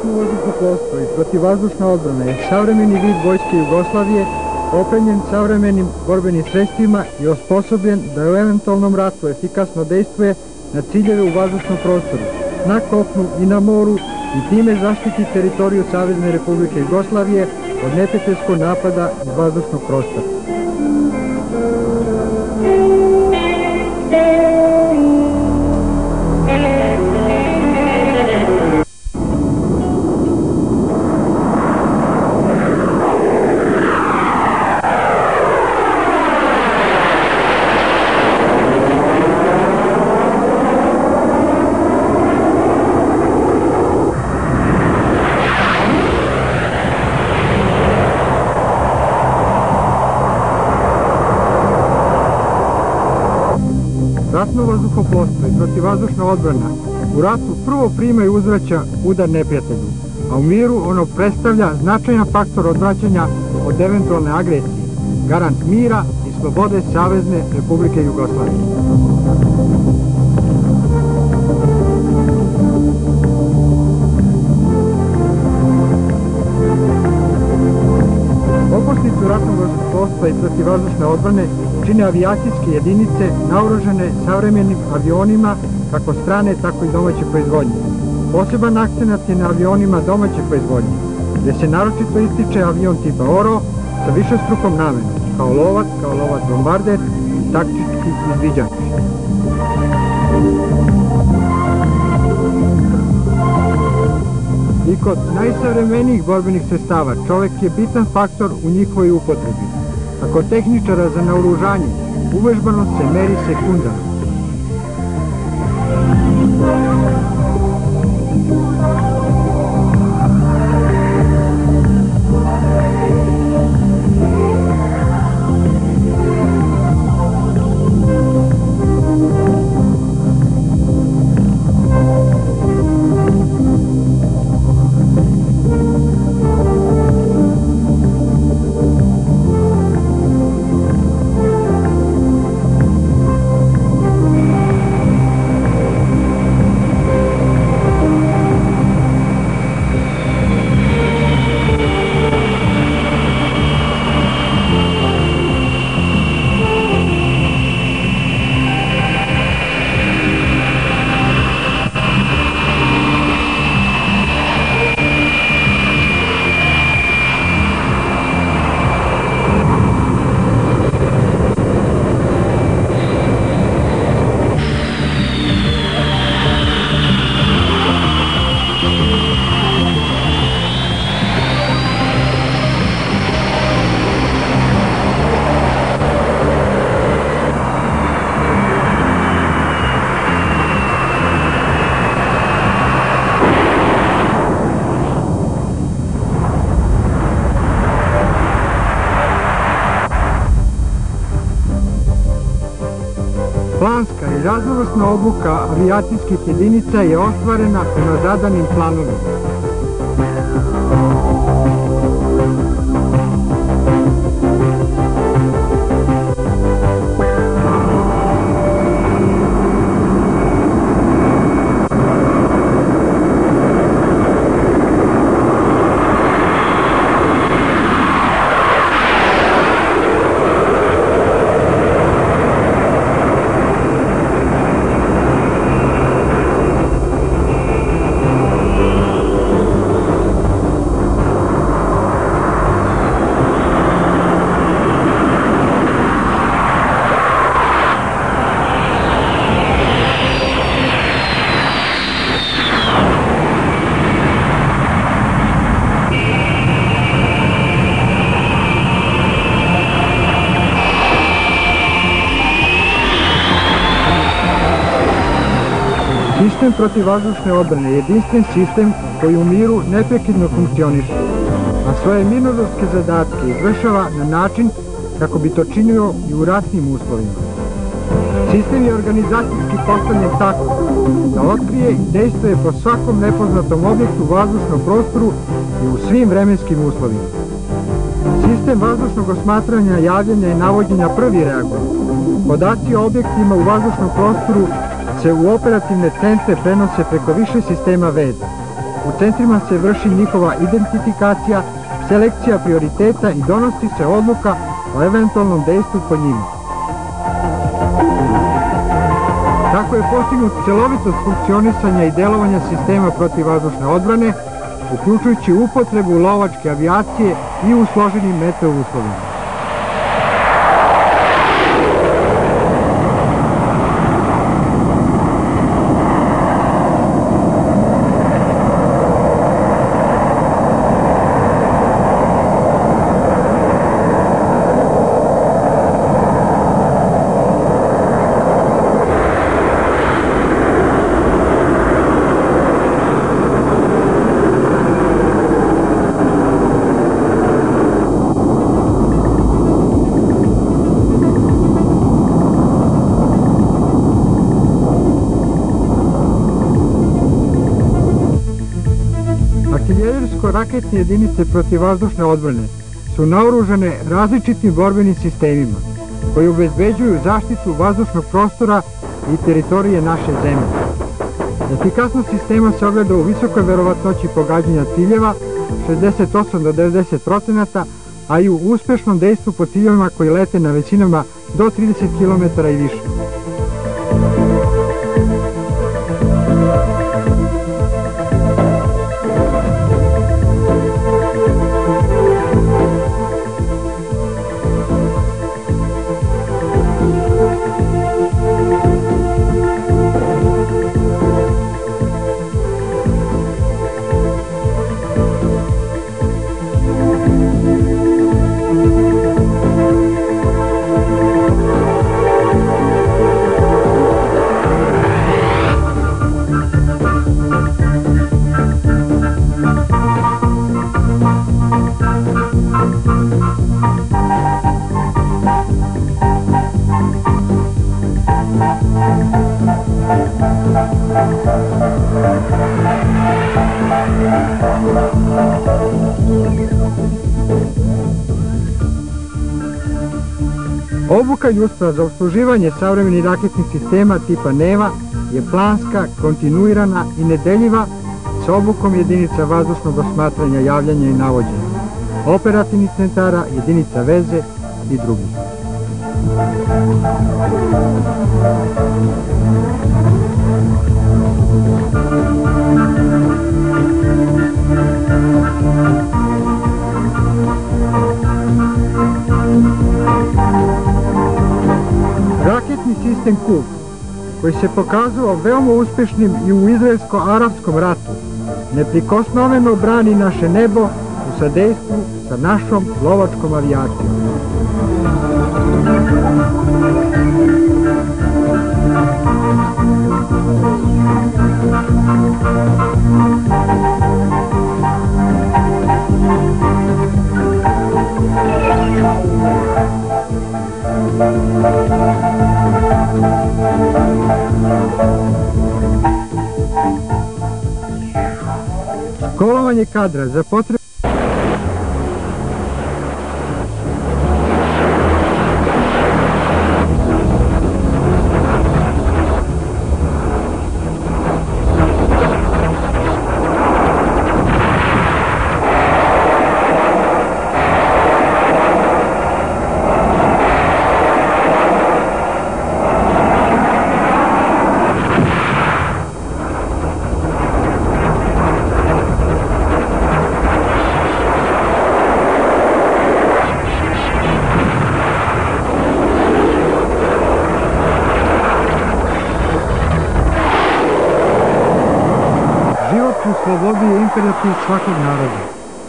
Ratno vazduhoplovstvo i protivvazdušna odbrana je savremeni vid vojske Jugoslavije, opremljen savremenim borbenim sredstvima i osposobljen da u eventualnom ratu efikasno dejstvuje na ciljeve u vazdušnom prostoru, na kopnu i na moru i time zaštiti teritoriju Savezne Republike Jugoslavije od neprijateljskog napada iz vazdušnog prostora. Ratno vazduhoplovstvo i protivvazdušna odbrana u ratu prvo prima i uzvraća udar neprijatelju, a u miru ono predstavlja značajan faktor odvraćanja od eventualne agresije, garant mira i slobode Savezne Republike Jugoslavije. Okosnicu ratnog vazduhoplovstva i protivvazdušne odbrane čine avijacijske jedinice naoružane savremenim avionima kako strane, tako i domaće proizvodnje. Poseban akcenat je na avionima domaće proizvodnje, gde se naročito ističe avion tipa Oro sa višestrukom namenom, kao lovac bombarder i taktički izviđač. I kod najsavremenijih borbenih sredstava čovek je bitan faktor u njihovoj upotrebi, a kod tehničara za naoružanje uvežbanost se meri sekundama. Planska i raznovrsna obuka avijacijskih jedinica je ostvarena prema zadanim planovima. Sistem protivvazdušne odbrane je jedinstven sistem koji u miru neprekidno funkcioniše, a svoje mirnodopske zadatke izvršava na način kako bi to činio i u ratnim uslovima. Sistem je organizacijski postavljen tako da otkrije i dejstvuje po svakom nepoznatom objektu u vazdušnom prostoru i u svim vremenskim uslovima. Sistem vazdušnog osmatranja, javljanja i navođenja prvi reaguje. Podaci o objektima u vazdušnom prostoru se u operativne centre prenose preko više sistema veza. U centrima se vrši njihova identifikacija, selekcija prioriteta i donosi se odluka o eventualnom dejstvu po njima. Tako je postignut celovitost funkcionisanja i delovanja sistema protivvazdušne odbrane, uključujući upotrebu lovačke avijacije i u složenim meteo uslovima. Artiljerijsko-raketne jedinice protivvazdušne odbrane su naoružane različitim borbenim sistemima koji obezbeđuju zaštitu vazdušnog prostora i teritorije naše zemlje. Efikasnost sistema se ogleda u visokoj verovatnoći pogađanja ciljeva 68 do 90%, a i u uspešnom dejstvu po ciljevima koji lete na visinama do 30 km i više. Obuka ljudstva za obsluživanje savremenih raketnih sistema tipa NEVA je planska, kontinuirana i nedeljiva sa obukom jedinica vazdušnog osmatranja, javljanja i navođenja, operativnih centara, jedinica veze i drugih. Raketni sistem KUB, koji se pokazao veoma uspešnim i u izraelsko-arapskom ratu, neprikosnoveno brani naše nebo u sadejstvu sa našom lovačkom avijacijom. Školovanje kadra za potrebe slobodi je imperativ svakog naroda,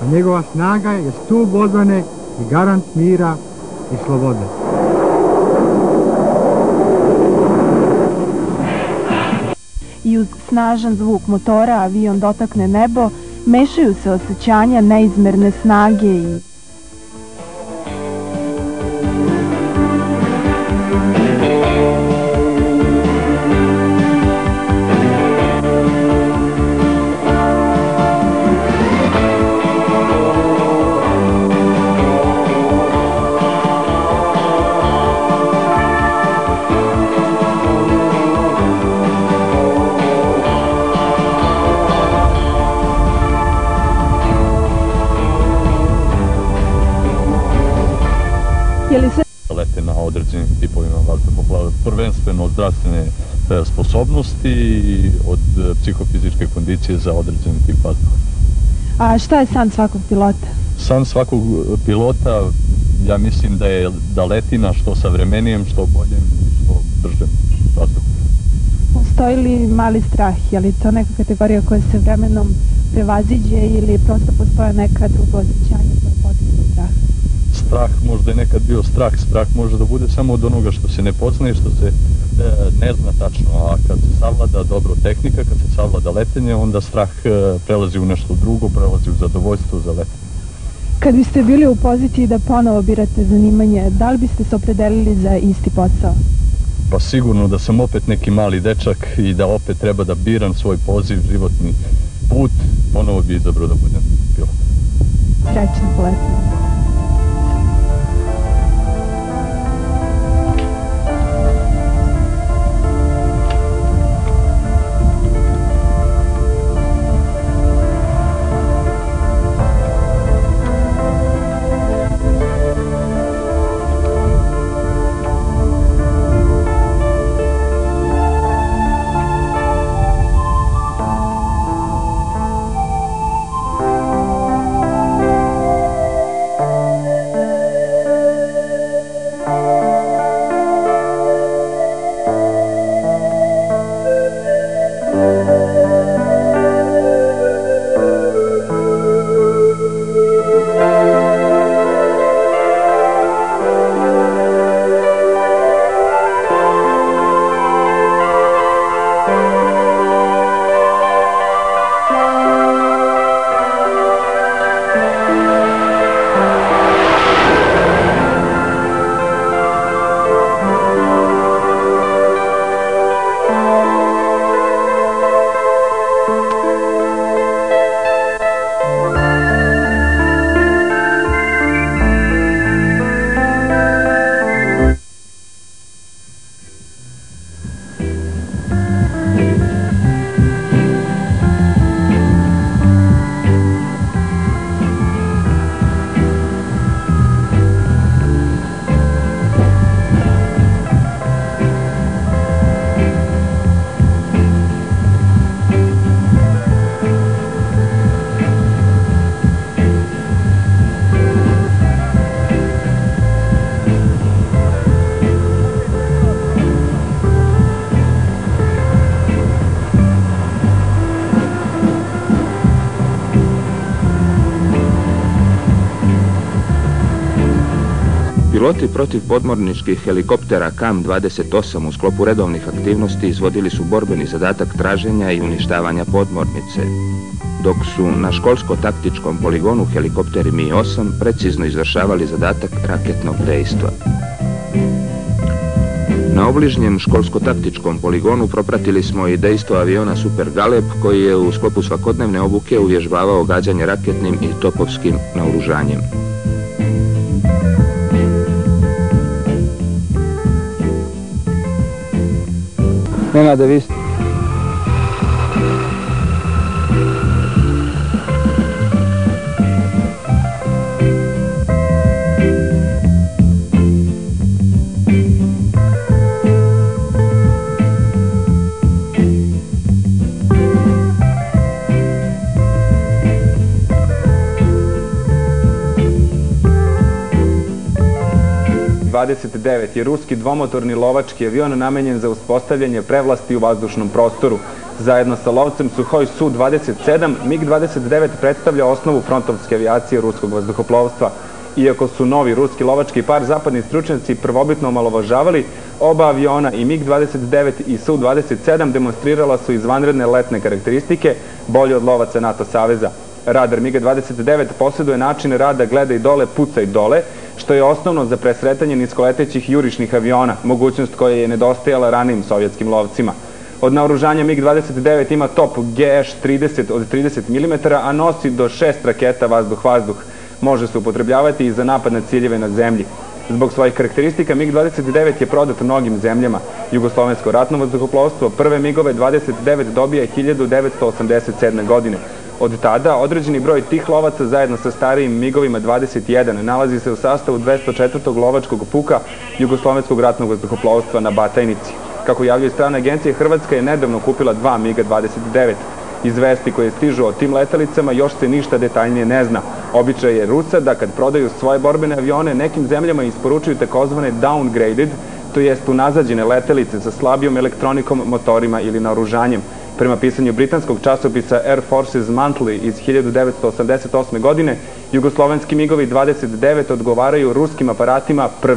a njegova snaga je stub odbrane i garant mira i slobode. I uz snažan zvuk motora avion dotakne nebo, mešaju se osjećanja neizmerne snage i Je li se lete na određenim tipovima vazduhoplova, prvenstveno od zdravstvene sposobnosti i od psihofizičke kondicije za određeni tip vazduha. A šta je san svakog pilota? San svakog pilota, ja mislim da je da leti na što savremenijem, što boljem i što bržem vazduhu. Postoji li mali strah? Je li to neka kategorija koja se vremenom prevaziđe ili prosto postoje neka druga osjećanja koja potiču strah? Strah možda je nekad bio strah može da bude samo od onoga što se ne poznaje, što se ne zna tačno, a kad se savlada dobro tehnika, kad se savlada letenje, onda strah prelazi u nešto drugo, prelazi u zadovoljstvo za letenje. Kad biste bili u poziciji da ponovo birate zanimanje, da li biste se opredelili za isti posao? Pa sigurno da sam opet neki mali dečak i da opet treba da biram svoj poziv, životni put, ponovo bi izabrao da budem pilot. Srećno poletno. Piloti protiv podmorničkih helikoptera KAM-28 u sklopu redovnih aktivnosti izvodili su borbeni zadatak traženja i uništavanja podmornice, dok su na školsko-taktičkom poligonu helikopteri Mi-8 precizno izvršavali zadatak raketnog dejstva. Na obližnjem školsko-taktičkom poligonu propratili smo i dejstvo aviona Super Galeb, koji je u sklopu svakodnevne obuke uvježbavao gađanje raketnim i topovskim naoružanjem. Nema da vi ste. Mi-29 je ruski dvomotorni lovački avion namenjen za uspostavljanje prevlasti u vazdušnom prostoru. Zajedno sa lovcem Suhoj Su-27, MiG-29 predstavlja osnovu frontovske avijacije ruskog vazduhoplovstva. Iako su novi ruski lovački par zapadni stručnjaci prvobitno omalovažavali, oba aviona, i MiG-29 i Su-27, demonstrirala su izvanredne letne karakteristike, bolje od lovaca NATO saveza. Radar MiG-29 posjeduje načine rada gledaj dole, pucaj dole, što je osnovno za presretanje niskoletećih jurišnih aviona, mogućnost koja je nedostajala ranijim sovjetskim lovcima. Od naoružanja MiG-29 ima top GŠ-30 od 30 mm, a nosi do 6 raketa vazduh-vazduh. Može se upotrebljavati i za napad na ciljeve na zemlji. Zbog svojih karakteristika MiG-29 je prodat mnogim zemljama. Jugoslovensko ratno vazduhoplovstvo prve MiG-ove 29 dobije 1987. godine. Od tada određeni broj tih lovaca zajedno sa starijim MiG-ovima 21 nalazi se u sastavu 204. lovačkog puka Jugoslovenskog ratnog vazduhoplovstva na Batajnici. Kako javljaju strane agencije, Hrvatska je nedavno kupila 2 MiG-29. Iz vesti koje stižu o tim letelicama još se ništa detaljnije ne zna. Običaj je Rusa da kad prodaju svoje borbene avione nekim zemljama isporučuju takozvane downgraded, to jest unazađene letelice sa slabijom elektronikom, motorima ili naoružanjem. Prema pisanju britanskog časopisa Air Forces Monthly iz 1988. godine, jugoslovenski MiG-ovi 29 odgovaraju ruskim aparatima prve